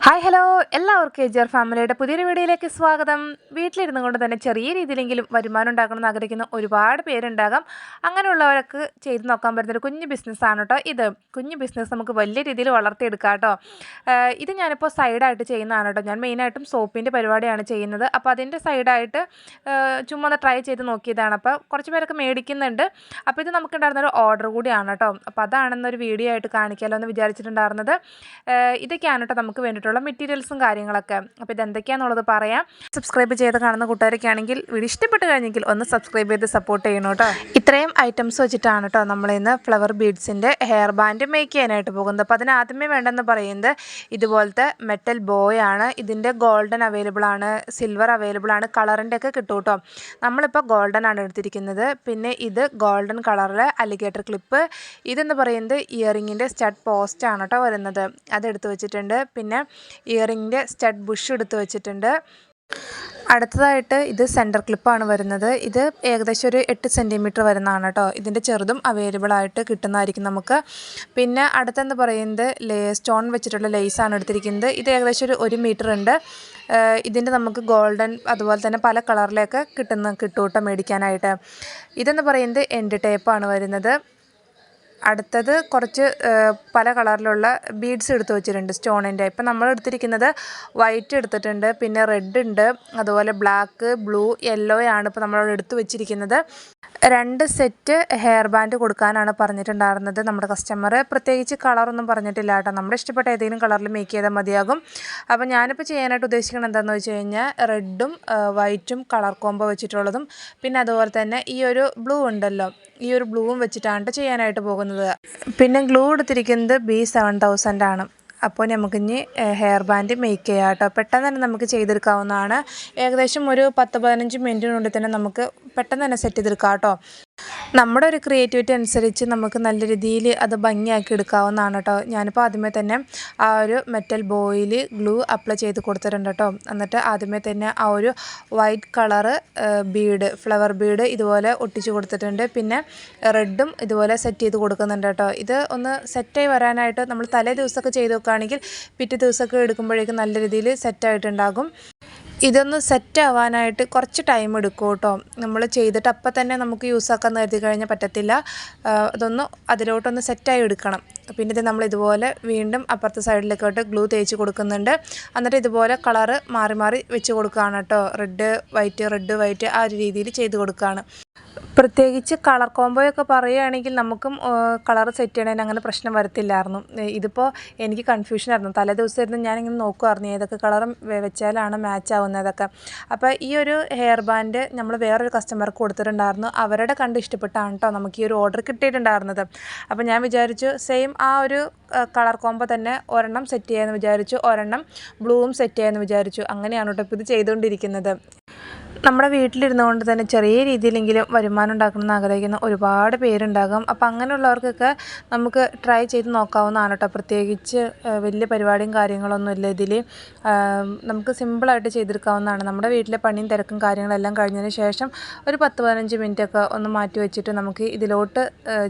Hi hello എല്ലാവർക്കും എജർ ഫാമിലിയുടെ പുതിയൊരു വീഡിയോയിലേക്ക് സ്വാഗതം. വീട്ടിലിരുന്നു കൊണ്ട് തന്നെ ചെറിയ രീതിയിലെങ്കിലും വരുമാനം ഉണ്ടാക്കണമെന്ന് ആഗ്രഹിക്കുന്ന ഒരുപാട് പേരുണ്ടാകാം. അങ്ങനെയുള്ളവർക്ക് ചെയ്ത് നോക്കാൻ പറ്റുന്നൊരു കുഞ്ഞു ബിസിനസ്സാണ് കേട്ടോ ഇത്. കുഞ്ഞു ബിസിനസ് നമുക്ക് വലിയ രീതിയിൽ വളർത്തിയെടുക്കാം കേട്ടോ. ഇത് ഞാനിപ്പോൾ സൈഡായിട്ട് ചെയ്യുന്നതാണ് കേട്ടോ. ഞാൻ മെയിനായിട്ടും സോപ്പിൻ്റെ പരിപാടിയാണ് ചെയ്യുന്നത്. അപ്പോൾ അതിൻ്റെ സൈഡായിട്ട് ചുമ്മാ ഒന്ന് ട്രൈ ചെയ്ത് നോക്കിയതാണ്. അപ്പോൾ കുറച്ച് പേരൊക്കെ മേടിക്കുന്നുണ്ട്. അപ്പോൾ ഇത് നമുക്കുണ്ടായിരുന്നൊരു ഓർഡർ കൂടിയാണ് കേട്ടോ. അപ്പോൾ അതാണെന്നൊരു വീഡിയോ ആയിട്ട് കാണിക്കാമല്ലോ എന്ന് വിചാരിച്ചിട്ടുണ്ടായിരുന്നത്. ഇതൊക്കെയാണ് കേട്ടോ നമുക്ക് വേണ്ടിയിട്ടുള്ള മെറ്റീരിയൽസും കാര്യങ്ങളൊക്കെ. അപ്പോൾ ഇതെന്തൊക്കെയാണെന്നുള്ളത് പറയാം. സബ്സ്ക്രൈബ് ചെയ്ത് കാണുന്ന കൂട്ടുകാരൊക്കെ ആണെങ്കിൽ വീഡിയോ ഇഷ്ടപ്പെട്ട് കഴിഞ്ഞെങ്കിൽ ഒന്ന് സബ്സ്ക്രൈബ് ചെയ്ത് സപ്പോർട്ട് ചെയ്യണം കേട്ടോ. ഇത്രയും ഐറ്റംസ് വെച്ചിട്ടാണ് കേട്ടോ നമ്മളിന്ന് ഫ്ലവർ ബീഡ്സിൻ്റെ ഹെയർ ബാൻഡ് മേക്ക് ചെയ്യാനായിട്ട് പോകുന്നത്. അപ്പോൾ അതിന് ആദ്യമേ വേണ്ടെന്ന് പറയുന്നത് ഇതുപോലത്തെ മെറ്റൽ ബോയ് ആണ്. ഇതിൻ്റെ ഗോൾഡൻ അവൈലബിൾ ആണ്, സിൽവർ അവൈലബിൾ ആണ്, കളറിൻ്റെ ഒക്കെ കിട്ടും കേട്ടോ. നമ്മളിപ്പോൾ ഗോൾഡൻ ആണ് എടുത്തിരിക്കുന്നത്. പിന്നെ ഇത് ഗോൾഡൻ കളറിലെ അലിഗേറ്റർ ക്ലിപ്പ്. ഇതെന്ന് പറയുന്നത് ഇയറിങ്ങിൻ്റെ സ്റ്റഡ് പോസ്റ്റ് ആണ് കേട്ടോ വരുന്നത്. അതെടുത്ത് വെച്ചിട്ടുണ്ട്. പിന്നെ ഇയറിങ്ങിൻ്റെ സ്റ്റഡ് ബുഷ് എടുത്ത് വെച്ചിട്ടുണ്ട്. അടുത്തതായിട്ട് ഇത് സെൻറ്റർ ക്ലിപ്പാണ് വരുന്നത്. ഇത് ഏകദേശം ഒരു 8 സെൻറ്റിമീറ്റർ വരുന്നതാണ് കേട്ടോ. ഇതിൻ്റെ ചെറുതും അവൈലബിൾ ആയിട്ട് കിട്ടുന്നതായിരിക്കും നമുക്ക്. പിന്നെ അടുത്തെന്ന് പറയുന്നത് സ്റ്റോൺ വെച്ചിട്ടുള്ള ലേസാണ് എടുത്തിരിക്കുന്നത്. ഇത് ഏകദേശം ഒരു 1 മീറ്റർ ഉണ്ട്. ഇതിൻ്റെ നമുക്ക് ഗോൾഡൻ അതുപോലെ തന്നെ പല കളറിലൊക്കെ കിട്ടും കേട്ടോ മേടിക്കാനായിട്ട്. ഇതെന്ന് പറയുന്നത് എൻഡ് ടേപ്പാണ് വരുന്നത്. അടുത്തത് കുറച്ച് പല കളറിലുള്ള ബീഡ്സ് എടുത്ത് വെച്ചിട്ടുണ്ട് സ്റ്റോണിൻ്റെ. ഇപ്പം നമ്മൾ എടുത്തിരിക്കുന്നത് വൈറ്റ് എടുത്തിട്ടുണ്ട്, പിന്നെ റെഡ് ഉണ്ട്, അതുപോലെ ബ്ലാക്ക്, ബ്ലൂ, യെല്ലോ ആണ് ഇപ്പോൾ നമ്മളവിടെ എടുത്ത് വെച്ചിരിക്കുന്നത്. 2 സെറ്റ് ഹെയർ ബാൻഡ് കൊടുക്കാനാണ് പറഞ്ഞിട്ടുണ്ടായിരുന്നത് നമ്മുടെ കസ്റ്റമർ. പ്രത്യേകിച്ച് കളറൊന്നും പറഞ്ഞിട്ടില്ല കേട്ടോ. നമ്മുടെ ഇഷ്ടപ്പെട്ട ഏതെങ്കിലും കളറിൽ മേക്ക് ചെയ്താൽ മതിയാകും. അപ്പോൾ ഞാനിപ്പോൾ ചെയ്യാനായിട്ട് ഉദ്ദേശിക്കുന്നത് എന്താണെന്ന് വെച്ച് കഴിഞ്ഞാൽ റെഡും വൈറ്റും കളർ കോംബോ വെച്ചിട്ടുള്ളതും, പിന്നെ അതുപോലെ തന്നെ ഈ ഒരു ബ്ലൂ ഉണ്ടല്ലോ, ഈ ഒരു ബ്ലൂവും വെച്ചിട്ടാണ് ചെയ്യാനായിട്ട് പോകുന്നത്. പിന്നെ ഗ്ലൂ എടുത്തിരിക്കുന്നത് B7000 ആണ്. അപ്പോൾ നമുക്കിനി ഹെയർ ബാൻഡ് മേക്ക് ചെയ്യാം കേട്ടോ. പെട്ടെന്ന് തന്നെ നമുക്ക് ചെയ്തെടുക്കാവുന്നതാണ്. ഏകദേശം ഒരു 10-15 മിനിറ്റിനുള്ളിൽ തന്നെ നമുക്ക് പെട്ടെന്ന് തന്നെ സെറ്റ് ചെയ്തെടുക്കാം കേട്ടോ. നമ്മുടെ ഒരു ക്രിയേറ്റിവിറ്റി അനുസരിച്ച് നമുക്ക് നല്ല രീതിയിൽ അത് ഭംഗിയാക്കി എടുക്കാവുന്നതാണ് കേട്ടോ. ഞാനിപ്പോൾ ആദ്യമേ തന്നെ ആ ഒരു മെറ്റൽ ബോയിൽ ഗ്ലൂ അപ്ലൈ ചെയ്ത് കൊടുത്തിട്ടുണ്ട് കേട്ടോ. എന്നിട്ട് ആദ്യമേ തന്നെ ആ ഒരു white colour bead, flower bead ഇതുപോലെ ഒട്ടിച്ച് കൊടുത്തിട്ടുണ്ട്. പിന്നെ റെഡും ഇതുപോലെ സെറ്റ് ചെയ്ത് കൊടുക്കുന്നുണ്ട് കേട്ടോ. ഇത് ഒന്ന് സെറ്റായി വരാനായിട്ട് നമ്മൾ തലേ ദിവസമൊക്കെ ചെയ്ത് വെക്കുകയാണെങ്കിൽ പിറ്റേ ദിവസമൊക്കെ എടുക്കുമ്പോഴേക്കും നല്ല രീതിയിൽ സെറ്റായിട്ടുണ്ടാകും. ഇതൊന്ന് സെറ്റ് ആവാനായിട്ട് കുറച്ച് ടൈം എടുക്കും കേട്ടോ. നമ്മൾ ചെയ്തിട്ട് അപ്പം തന്നെ നമുക്ക് യൂസ് ആക്കാൻ കരുതി കഴിഞ്ഞാൽ പറ്റത്തില്ല. അതൊന്ന് അതിലോട്ടൊന്ന് സെറ്റായി എടുക്കണം. പിന്നെ ഇത് നമ്മൾ ഇതുപോലെ വീണ്ടും അപ്പുറത്തെ സൈഡിലേക്കോട്ട് ഗ്ലൂ തേച്ച് കൊടുക്കുന്നുണ്ട്. എന്നിട്ട് ഇതുപോലെ കളറ് മാറി മാറി വെച്ച് കൊടുക്കുകയാണ് കേട്ടോ. റെഡ് വൈറ്റ് ആ ഒരു രീതിയിൽ ചെയ്ത് കൊടുക്കുകയാണ്. പ്രത്യേകിച്ച് കളർ കോംബോയൊക്കെ പറയുകയാണെങ്കിൽ നമുക്കും കളർ സെറ്റ് ചെയ്യണതിന് അങ്ങനെ പ്രശ്നം വരത്തില്ലായിരുന്നു. ഇതിപ്പോൾ എനിക്ക് കൺഫ്യൂഷനായിരുന്നു. തലേ ദിവസം ഇരുന്ന് ഞാനിങ്ങനെ നോക്കുമായിരുന്നു ഏതൊക്കെ കളറും വെച്ചാലാണ് മാച്ച് ആവുന്നതൊക്കെ. അപ്പോൾ ഈ ഒരു ഹെയർ ബാൻഡ് നമ്മൾ വേറൊരു കസ്റ്റമർക്ക് കൊടുത്തിട്ടുണ്ടായിരുന്നു. അവരുടെ കണ്ട് ഇഷ്ടപ്പെട്ടാണ് കേട്ടോ നമുക്ക് ഈ ഒരു ഓർഡർ കിട്ടിയിട്ടുണ്ടായിരുന്നത്. അപ്പോൾ ഞാൻ വിചാരിച്ചു സെയിം ആ ഒരു കളർ കോംബോ തന്നെ ഒരെണ്ണം സെറ്റ് ചെയ്യാമെന്ന് വിചാരിച്ചു, ഒരെണ്ണം ബ്ലൂവും സെറ്റ് ചെയ്യാമെന്ന് വിചാരിച്ചു. അങ്ങനെയാണ് കേട്ടോ ഇപ്പോൾ ഇത് ചെയ്തുകൊണ്ടിരിക്കുന്നത്. നമ്മുടെ വീട്ടിലിരുന്നു കൊണ്ട് തന്നെ ചെറിയ രീതിയിലെങ്കിലും വരുമാനം ഉണ്ടാക്കണമെന്ന് ആഗ്രഹിക്കുന്ന ഒരുപാട് പേരുണ്ടാകും. അപ്പോൾ അങ്ങനെയുള്ളവർക്കൊക്കെ നമുക്ക് ട്രൈ ചെയ്ത് നോക്കാവുന്നതാണ് കേട്ടോ. പ്രത്യേകിച്ച് വലിയ പരിപാടിയും കാര്യങ്ങളൊന്നും ഇല്ല ഇതിൽ. നമുക്ക് സിമ്പിളായിട്ട് ചെയ്തെടുക്കാവുന്നതാണ്. നമ്മുടെ വീട്ടിലെ പണിയും തിരക്കും കാര്യങ്ങളെല്ലാം കഴിഞ്ഞതിന് ശേഷം ഒരു 10-15 മിനിറ്റൊക്കെ ഒന്ന് മാറ്റി വെച്ചിട്ട് നമുക്ക് ഇതിലോട്ട്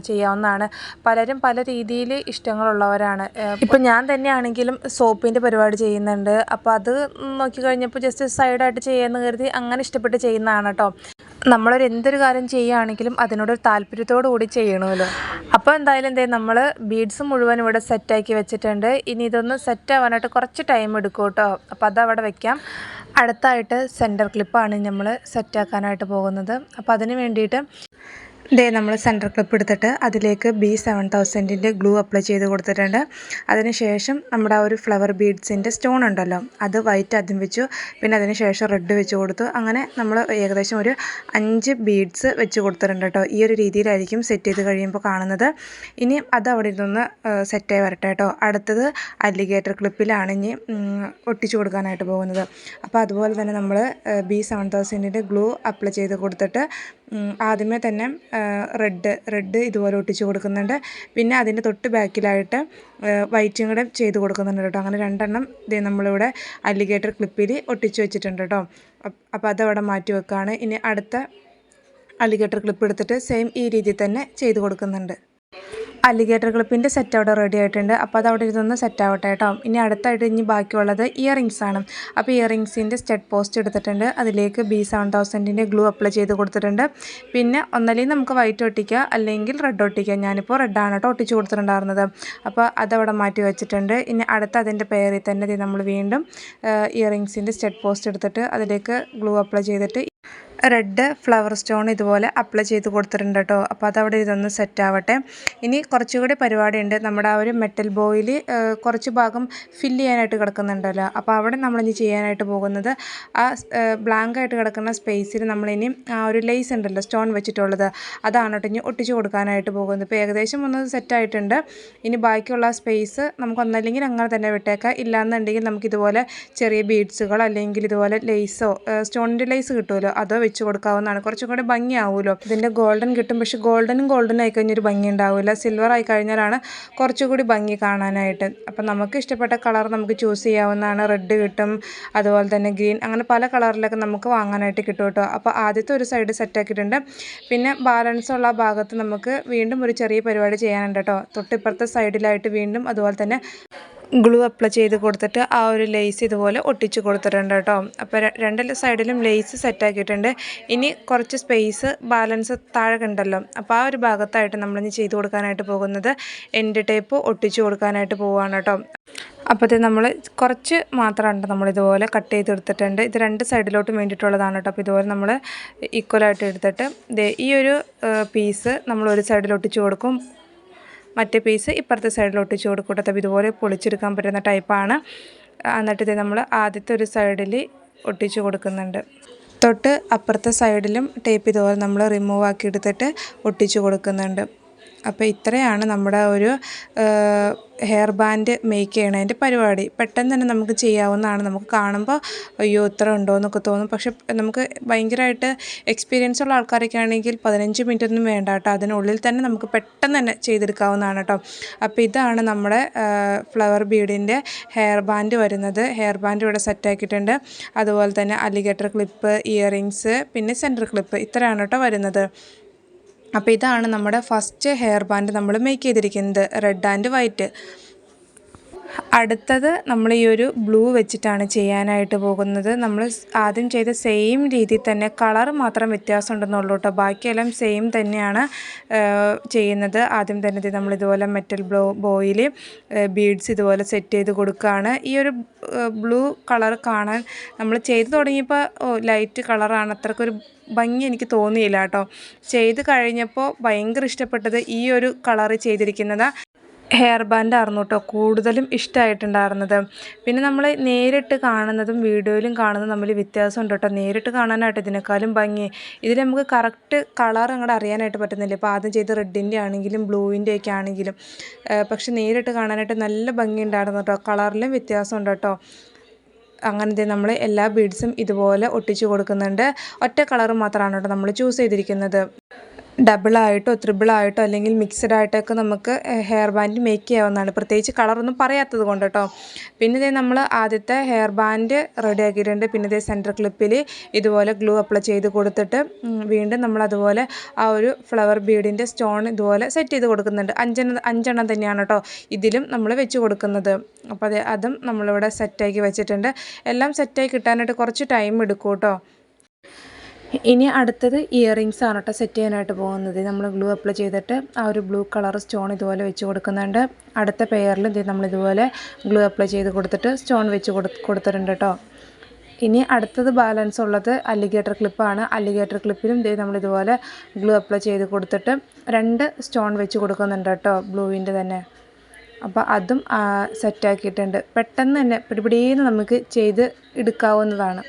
ചെയ്യാവുന്നതാണ്. പലരും പല രീതിയിൽ ഇഷ്ടങ്ങളുള്ളവരാണ്. ഇപ്പം ഞാൻ തന്നെയാണെങ്കിലും സോപ്പിൻ്റെ പരിപാടി ചെയ്യുന്നുണ്ട്. അപ്പോൾ അത് നോക്കിക്കഴിഞ്ഞപ്പോൾ ജസ്റ്റ് സൈഡായിട്ട് ചെയ്യാമെന്ന് കരുതി അങ്ങനെ ഇഷ്ടപ്പെട്ട് ചെയ്യുന്നതാണ് കേട്ടോ. നമ്മളൊരു എന്തൊരു കാര്യം ചെയ്യുകയാണെങ്കിലും അതിനോടൊരു താല്പര്യത്തോടു കൂടി ചെയ്യണമല്ലോ. അപ്പോൾ എന്തായാലും നമ്മൾ ബീഡ്സ് മുഴുവൻ ഇവിടെ സെറ്റാക്കി വെച്ചിട്ടുണ്ട്. ഇനി ഇതൊന്ന് സെറ്റ് ആവാനായിട്ട് കുറച്ച് ടൈം എടുക്കും കേട്ടോ. അപ്പോൾ അതവിടെ വെക്കാം. അടുത്തായിട്ട് സെൻറ്റർ ക്ലിപ്പാണ് നമ്മൾ സെറ്റാക്കാനായിട്ട് പോകുന്നത്. അപ്പോൾ അതിന് വേണ്ടിയിട്ട് നമ്മൾ സെൻറ്റർ ക്ലിപ്പ് എടുത്തിട്ട് അതിലേക്ക് B7000 ഗ്ലൂ അപ്ലൈ ചെയ്ത് കൊടുത്തിട്ടുണ്ട്. അതിനുശേഷം നമ്മുടെ ആ ഒരു ഫ്ലവർ ബീഡ്സിൻ്റെ സ്റ്റോൺ ഉണ്ടല്ലോ, അത് വൈറ്റ് ആദ്യം വെച്ചു, പിന്നെ അതിന് ശേഷം റെഡ് വെച്ച് കൊടുത്തു. അങ്ങനെ നമ്മൾ ഏകദേശം ഒരു 5 ബീഡ്സ് വെച്ച് കൊടുത്തിട്ടുണ്ട് കേട്ടോ. ഈ ഒരു രീതിയിലായിരിക്കും സെറ്റ് ചെയ്ത് കഴിയുമ്പോൾ കാണുന്നത്. ഇനി അത് അവിടെ ഇരുന്ന് സെറ്റായി വരട്ടെ കേട്ടോ. അടുത്തത് അലിഗേറ്റർ ക്ലിപ്പിലാണ് ഇനി ഒട്ടിച്ചു കൊടുക്കാനായിട്ട് പോകുന്നത്. അപ്പോൾ അതുപോലെ തന്നെ നമ്മൾ B7000 ഗ്ലൂ അപ്ലൈ ചെയ്ത് കൊടുത്തിട്ട് ആദ്യമേ തന്നെ റെഡ് ഇതുപോലെ ഒട്ടിച്ച് കൊടുക്കുന്നുണ്ട്. പിന്നെ അതിൻ്റെ തൊട്ട് ബാക്കിലായിട്ട് വൈറ്റും കൂടെ ചെയ്ത് കൊടുക്കുന്നുണ്ട് കേട്ടോ. അങ്ങനെ 2 എണ്ണം നമ്മളിവിടെ അലിഗേറ്റർ ക്ലിപ്പിൽ ഒട്ടിച്ച് വെച്ചിട്ടുണ്ട് കേട്ടോ. അപ്പോൾ അതവിടെ മാറ്റി വെക്കുകയാണ്. ഇനി അടുത്ത അലിഗേറ്റർ ക്ലിപ്പ് എടുത്തിട്ട് സെയിം ഈ രീതിയിൽ തന്നെ ചെയ്ത് കൊടുക്കുന്നുണ്ട്. അലിഗേറ്റർ ക്ലിപ്പിൻ്റെ സെറ്റ് അവിടെ റെഡി ആയിട്ടുണ്ട്. അപ്പോൾ അതവിടെ ഇരുന്നൊന്ന് സെറ്റ് ആവട്ടെ കേട്ടോ. ഇനി അടുത്തായിട്ട് ഇനി ബാക്കിയുള്ളത് ഇയറിങ്സ് ആണ്. അപ്പോൾ ഇയറിങ്സിൻ്റെ സ്റ്റഡ് പോസ്റ്റ് എടുത്തിട്ടുണ്ട്. അതിലേക്ക് B7000ൻ്റെ ഗ്ലൂ അപ്ലൈ ചെയ്ത് കൊടുത്തിട്ടുണ്ട്. പിന്നെ ഒന്നല്ലെങ്കിൽ നമുക്ക് വൈറ്റ് ഒട്ടിക്കുക, അല്ലെങ്കിൽ റെഡ് ഒട്ടിക്കുക. ഞാനിപ്പോൾ റെഡാണ് കേട്ടോ ഒട്ടിച്ച് കൊടുത്തിട്ടുണ്ടായിരുന്നത്. അപ്പോൾ അതവിടെ മാറ്റി വെച്ചിട്ടുണ്ട്. ഇനി അടുത്ത അതിൻ്റെ പെയറിൽ തന്നെ നമ്മൾ വീണ്ടും ഇയറിങ്സിൻ്റെ സ്റ്റഡ് പോസ്റ്റ് എടുത്തിട്ട് അതിലേക്ക് ഗ്ലൂ അപ്ലൈ ചെയ്തിട്ട് റെഡ് ഫ്ലവർ സ്റ്റോൺ ഇതുപോലെ അപ്ലൈ ചെയ്ത് കൊടുത്തിട്ടുണ്ട് കേട്ടോ. അപ്പോൾ അതവിടെ ഇതൊന്ന് സെറ്റ് ആവട്ടെ. ഇനി കുറച്ചുകൂടി പരിപാടിയുണ്ട്. നമ്മുടെ ആ ഒരു മെറ്റൽ ബോയിൽ കുറച്ച് ഭാഗം ഫില്ല് ചെയ്യാനായിട്ട് കിടക്കുന്നുണ്ടല്ലോ. അപ്പോൾ അവിടെ നമ്മളിനി ചെയ്യാനായിട്ട് പോകുന്നത് ആ ബ്ലാങ്ക് ആയിട്ട് കിടക്കുന്ന സ്പേസിൽ നമ്മളിനി ആ ഒരു ലേസ് ഉണ്ടല്ലോ സ്റ്റോൺ വെച്ചിട്ടുള്ളത്, അതാണ് കേട്ടോ ഇനി ഒട്ടിച്ച് കൊടുക്കാനായിട്ട് പോകുന്നത്. ഇപ്പോൾ ഏകദേശം ഒന്ന് സെറ്റായിട്ടുണ്ട്. ഇനി ബാക്കിയുള്ള സ്പേസ് നമുക്ക് ഒന്നല്ലെങ്കിൽ അങ്ങനെ തന്നെ വിട്ടേക്കാം, ഇല്ലാന്നുണ്ടെങ്കിൽ നമുക്കിതുപോലെ ചെറിയ ബീഡ്സുകൾ അല്ലെങ്കിൽ ഇതുപോലെ ലേസോ സ്റ്റോണിൻ്റെ ലേസ് കിട്ടുമല്ലോ അതോ വെച്ച് കൊടുക്കാവുന്നതാണ്. കുറച്ചും കൂടി ഭംഗിയാവുമല്ലോ. ഇതിൻ്റെ ഗോൾഡൻ കിട്ടും, പക്ഷേ ഗോൾഡനും ആയി കഴിഞ്ഞൊരു ഭംഗി ഉണ്ടാവില്ല. സിൽവർ ആയി കഴിഞ്ഞാലാണ് കുറച്ചുകൂടി ഭംഗി കാണാനായിട്ട്. അപ്പം നമുക്ക് ഇഷ്ടപ്പെട്ട കളർ നമുക്ക് ചൂസ് ചെയ്യാവുന്നതാണ്. റെഡ് കിട്ടും, അതുപോലെ തന്നെ ഗ്രീൻ, അങ്ങനെ പല കളറിലൊക്കെ നമുക്ക് വാങ്ങാനായിട്ട് കിട്ടും കേട്ടോ. അപ്പോൾ ആദ്യത്തെ ഒരു സൈഡ് സെറ്റാക്കിയിട്ടുണ്ട്. പിന്നെ ബാലൻസ് ഉള്ള ഭാഗത്ത് നമുക്ക് വീണ്ടും ഒരു ചെറിയ പരിപാടി ചെയ്യാനുണ്ട് കേട്ടോ. തൊട്ടിപ്പുറത്തെ സൈഡിലായിട്ട് വീണ്ടും അതുപോലെ തന്നെ ഗ്ലൂ അപ്ലൈ ചെയ്ത് കൊടുത്തിട്ട് ആ ഒരു ലേസ് ഇതുപോലെ ഒട്ടിച്ച് കൊടുത്തിട്ടുണ്ട് കേട്ടോ. അപ്പോൾ രണ്ട് സൈഡിലും ലേസ് സെറ്റാക്കിയിട്ടുണ്ട്. ഇനി കുറച്ച് സ്പേസ് ബാലൻസ് താഴെ ഉണ്ടല്ലോ, അപ്പോൾ ആ ഒരു ഭാഗത്തായിട്ട് നമ്മളിനി ചെയ്ത് കൊടുക്കാനായിട്ട് പോകുന്നത് എൻഡ് ടേപ്പ് ഒട്ടിച്ച് കൊടുക്കാനായിട്ട് പോവുകയാണ് കേട്ടോ. അപ്പോഴത്തെ നമ്മൾ കുറച്ച് മാത്രമാണ് നമ്മളിതുപോലെ കട്ട് ചെയ്തെടുത്തിട്ടുണ്ട്. ഇത് രണ്ട് സൈഡിലോട്ടും വേണ്ടിയിട്ടുള്ളതാണ് കേട്ടോ. അപ്പോൾ ഇതുപോലെ നമ്മൾ ഈക്വലായിട്ട് എടുത്തിട്ട് ഈ ഒരു പീസ് നമ്മൾ ഒരു സൈഡിൽ ഒട്ടിച്ച് കൊടുക്കും, മറ്റേ പീസ് ഇപ്പുറത്തെ സൈഡിൽ ഒട്ടിച്ച് കൊടുക്കട്ടെ. അപ്പോൾ ഇതുപോലെ പൊളിച്ചെടുക്കാൻ പറ്റുന്ന ടൈപ്പാണ്. എന്നിട്ട് ഇത് നമ്മൾ ആദ്യത്തെ ഒരു സൈഡിൽ ഒട്ടിച്ച് കൊടുക്കുന്നുണ്ട്. തൊട്ട് അപ്പുറത്തെ സൈഡിലും ടേപ്പ് ഇതുപോലെ നമ്മൾ റിമൂവ് ആക്കി എടുത്തിട്ട് ഒട്ടിച്ച് കൊടുക്കുന്നുണ്ട്. അപ്പോൾ ഇത്രയാണ് നമ്മുടെ ഒരു ഹെയർ ബാൻഡ് മേക്ക് ചെയ്യണതിൻ്റെ പരിപാടി. പെട്ടെന്ന് തന്നെ നമുക്ക് ചെയ്യാവുന്നതാണ്. നമുക്ക് കാണുമ്പോൾ അയ്യോ ഇത്ര ഉണ്ടോ എന്നൊക്കെ തോന്നും, പക്ഷെ നമുക്ക് ഭയങ്കരമായിട്ട് എക്സ്പീരിയൻസ് ഉള്ള ആൾക്കാരൊക്കെ ആണെങ്കിൽ 15 മിനിറ്റ് ഒന്നും വേണ്ട കേട്ടോ. അതിനുള്ളിൽ തന്നെ നമുക്ക് പെട്ടെന്ന് തന്നെ ചെയ്തെടുക്കാവുന്നതാണ് കേട്ടോ. അപ്പോൾ ഇതാണ് നമ്മുടെ ഫ്ലവർ ബീഡിൻ്റെ ഹെയർ ബാൻഡ് വരുന്നത്. ഹെയർ ബാൻഡ് ഇവിടെ സെറ്റാക്കിയിട്ടുണ്ട്. അതുപോലെ തന്നെ അലിഗേറ്റർ ക്ലിപ്പ്, ഇയറിങ്സ്, പിന്നെ സെൻറ്റർ ക്ലിപ്പ്, ഇത്രയാണ് കേട്ടോ വരുന്നത്. അപ്പോൾ ഇതാണ് നമ്മുടെ ഫസ്റ്റ് ഹെയർ ബാൻഡ് നമ്മൾ മേക്ക് ചെയ്തിരിക്കുന്നത്, റെഡ് ആൻഡ് വൈറ്റ്. അടുത്തത് നമ്മൾ ഈ ഒരു ബ്ലൂ വെച്ചിട്ടാണ് ചെയ്യാനായിട്ട് പോകുന്നത്. നമ്മൾ ആദ്യം ചെയ്ത സെയിം രീതിയിൽ തന്നെ കളർ മാത്രം വ്യത്യാസം ഉണ്ടെന്നുള്ളൂ കേട്ടോ. ബാക്കിയെല്ലാം സെയിം തന്നെയാണ് ചെയ്യുന്നത്. ആദ്യം തന്നെ നമ്മളിതുപോലെ മെറ്റൽ ബോയിൽ ബീഡ്സ് ഇതുപോലെ സെറ്റ് ചെയ്ത് കൊടുക്കുകയാണ്. ഈ ഒരു ബ്ലൂ കളർ കാണാൻ നമ്മൾ ചെയ്ത് തുടങ്ങിയപ്പോൾ ലൈറ്റ് കളറാണ്, അത്രക്കൊരു ഭംഗി എനിക്ക് തോന്നിയില്ല കേട്ടോ. ചെയ്ത് കഴിഞ്ഞപ്പോൾ ഭയങ്കര ഇഷ്ടപ്പെട്ടത് ഈ ഒരു കളറ് ചെയ്തിരിക്കുന്നത് ഹെയർ ബാൻഡ് ആയിരുന്നു കേട്ടോ കൂടുതലും ഇഷ്ടമായിട്ടുണ്ടായിരുന്നത്. പിന്നെ നമ്മൾ നേരിട്ട് കാണുന്നതും വീഡിയോയിലും കാണുന്നതും തമ്മിൽ വ്യത്യാസമുണ്ട് കേട്ടോ. നേരിട്ട് കാണാനായിട്ട് ഇതിനേക്കാളും ഭംഗി. ഇതിൽ നമുക്ക് കറക്റ്റ് കളർ അങ്ങോട്ട് അറിയാനായിട്ട് പറ്റുന്നില്ല. ഇപ്പോൾ ആദ്യം ചെയ്ത് റെഡിൻ്റെ ആണെങ്കിലും ബ്ലൂവിൻ്റെ ഒക്കെ ആണെങ്കിലും, പക്ഷെ നേരിട്ട് കാണാനായിട്ട് നല്ല ഭംഗി ഉണ്ടായിരുന്നു കേട്ടോ. കളറിലും വ്യത്യാസമുണ്ട് കേട്ടോ. അങ്ങനത്തെ നമ്മൾ എല്ലാ ബീഡ്സും ഇതുപോലെ ഒട്ടിച്ച് കൊടുക്കുന്നുണ്ട്. ഒറ്റ കളർ മാത്രമാണ് കേട്ടോ നമ്മൾ ചൂസ് ചെയ്തിരിക്കുന്നത്. ഡബിളായിട്ടോ ത്രിബിളായിട്ടോ അല്ലെങ്കിൽ മിക്സഡ് ആയിട്ടൊക്കെ നമുക്ക് ഹെയർ ബാൻഡ് മേക്ക് ചെയ്യാവുന്നതാണ്, പ്രത്യേകിച്ച് കളറൊന്നും പറയാത്തത് കൊണ്ട് കേട്ടോ. പിന്നെ ഇതേ നമ്മൾ ആദ്യത്തെ ഹെയർ ബാൻഡ് റെഡി ആക്കിയിട്ടുണ്ട്. പിന്നെ ഇതേ സെൻറ്റർ ക്ലിപ്പിൽ ഇതുപോലെ ഗ്ലൂ അപ്ലൈ ചെയ്ത് കൊടുത്തിട്ട് വീണ്ടും നമ്മൾ അതുപോലെ ആ ഒരു ഫ്ലവർ ബീഡിൻ്റെ സ്റ്റോൺ ഇതുപോലെ സെറ്റ് ചെയ്ത് കൊടുക്കുന്നുണ്ട്. അഞ്ചെണ്ണം തന്നെയാണ് കേട്ടോ ഇതിലും നമ്മൾ വെച്ച് കൊടുക്കുന്നത്. അപ്പോൾ അതും നമ്മളിവിടെ സെറ്റാക്കി വെച്ചിട്ടുണ്ട്. എല്ലാം സെറ്റായി കിട്ടാനായിട്ട് കുറച്ച് ടൈം എടുക്കും കേട്ടോ. ഇനി അടുത്തത് ഇയറിങ്സ് ആണ് കേട്ടോ സെറ്റ് ചെയ്യാനായിട്ട് പോകുന്നത്. നമ്മൾ ഗ്ലൂ അപ്ലൈ ചെയ്തിട്ട് ആ ഒരു ബ്ലൂ കളർ സ്റ്റോൺ ഇതുപോലെ വെച്ച് കൊടുക്കുന്നുണ്ട്. അടുത്ത പെയറിൽ നമ്മളിതുപോലെ ഗ്ലൂ അപ്ലൈ ചെയ്ത് കൊടുത്തിട്ട് സ്റ്റോൺ വെച്ച് കൊടുത്തിട്ടുണ്ട് കേട്ടോ. ഇനി അടുത്തത് ബാലൻസ് ഉള്ളത് അലിഗേറ്റർ ക്ലിപ്പാണ്. അലിഗേറ്റർ ക്ലിപ്പിലും നമ്മളിതുപോലെ ഗ്ലൂ അപ്ലൈ ചെയ്ത് കൊടുത്തിട്ട് 2 സ്റ്റോൺ വെച്ച് കൊടുക്കുന്നുണ്ട് കേട്ടോ, ബ്ലൂവിൻ്റെ തന്നെ. അപ്പോൾ അതും സെറ്റാക്കിയിട്ടുണ്ട്. പെട്ടെന്ന് തന്നെ പിടിപിടിയെന്ന് നമുക്ക് ചെയ്ത് എടുക്കാവുന്നതാണ്.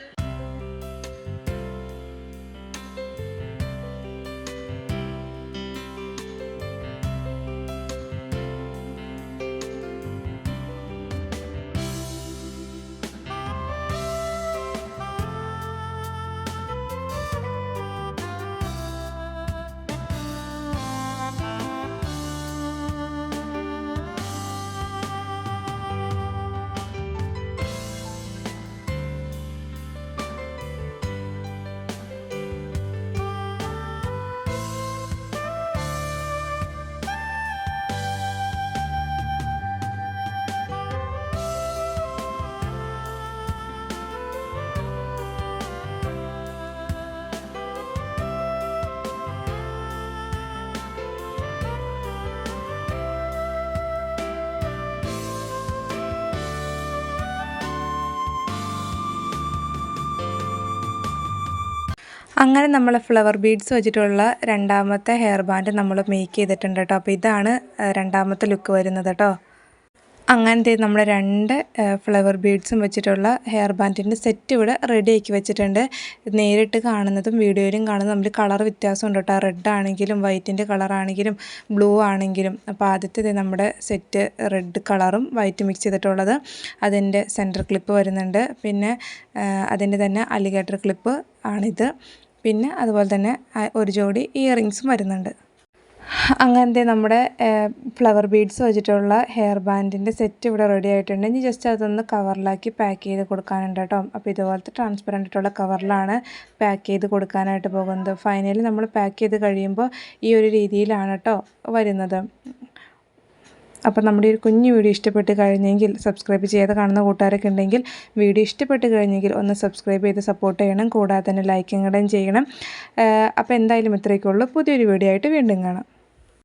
അങ്ങനെ നമ്മൾ ഫ്ലവർ ബീഡ്സ് വെച്ചിട്ടുള്ള രണ്ടാമത്തെ ഹെയർ ബാൻഡ് നമ്മൾ മേക്ക് ചെയ്തിട്ടുണ്ട് കേട്ടോ. അപ്പോൾ ഇതാണ് രണ്ടാമത്തെ ലുക്ക് വരുന്നത് കേട്ടോ. അങ്ങനത്തെ നമ്മുടെ 2 ഫ്ലവർ ബീഡ്സും വെച്ചിട്ടുള്ള ഹെയർ ബാൻഡിൻ്റെ സെറ്റ് ഇവിടെ റെഡി ആക്കി വെച്ചിട്ടുണ്ട്. നേരിട്ട് കാണുന്നതും വീഡിയോയിലും കാണുന്നതും തമ്മിൽ കളർ വ്യത്യാസമുണ്ട് കേട്ടോ. റെഡ് ആണെങ്കിലും വൈറ്റിൻ്റെ കളറാണെങ്കിലും ബ്ലൂ ആണെങ്കിലും. അപ്പോൾ ആദ്യത്തേത് നമ്മുടെ സെറ്റ് റെഡ് കളറും വൈറ്റ് മിക്സ് ചെയ്തിട്ടുള്ളത്. അതിൻ്റെ സെൻറ്റർ ക്ലിപ്പ് വരുന്നുണ്ട്. പിന്നെ അതിൻ്റെ തന്നെ അലിഗേറ്റർ ക്ലിപ്പ് ആണിത്. പിന്നെ അതുപോലെ തന്നെ ഒരു ജോഡി ഇയറിങ്സും വരുന്നുണ്ട്. അങ്ങനത്തെ നമ്മുടെ ഫ്ലവർ ബീഡ്സ് വെച്ചിട്ടുള്ള ഹെയർ ബാൻഡിൻ്റെ സെറ്റ് ഇവിടെ റെഡി ആയിട്ടുണ്ട്. ഇനി ജസ്റ്റ് അതൊന്ന് കവറിലാക്കി പാക്ക് ചെയ്ത് കൊടുക്കാനുണ്ട് കേട്ടോ. അപ്പോൾ ഇതുപോലത്തെ ട്രാൻസ്പെറൻ്റ് ആയിട്ടുള്ള കവറിലാണ് പാക്ക് ചെയ്ത് കൊടുക്കാനായിട്ട് പോകുന്നത്. ഫൈനലി നമ്മൾ പാക്ക് ചെയ്ത് കഴിയുമ്പോൾ ഈ ഒരു രീതിയിലാണ് കേട്ടോ വരുന്നത്. അപ്പോൾ നമ്മുടെ ഒരു കുഞ്ഞു വീഡിയോ ഇഷ്ടപ്പെട്ട് കഴിഞ്ഞെങ്കിൽ, സബ്സ്ക്രൈബ് ചെയ്യാതെ കാണുന്ന കൂട്ടുകാരൊക്കെ ഉണ്ടെങ്കിൽ വീഡിയോ ഇഷ്ടപ്പെട്ട് കഴിഞ്ഞെങ്കിൽ ഒന്ന് സബ്സ്ക്രൈബ് ചെയ്ത് സപ്പോർട്ട് ചെയ്യണം. കൂടാതെ തന്നെ ലൈക്കും കൂടെ ചെയ്യണം. അപ്പോൾ എന്തായാലും ഇത്രയൊക്കെ ഉള്ളൂ. പുതിയൊരു വീഡിയോ ആയിട്ട് വീണ്ടും കാണാം.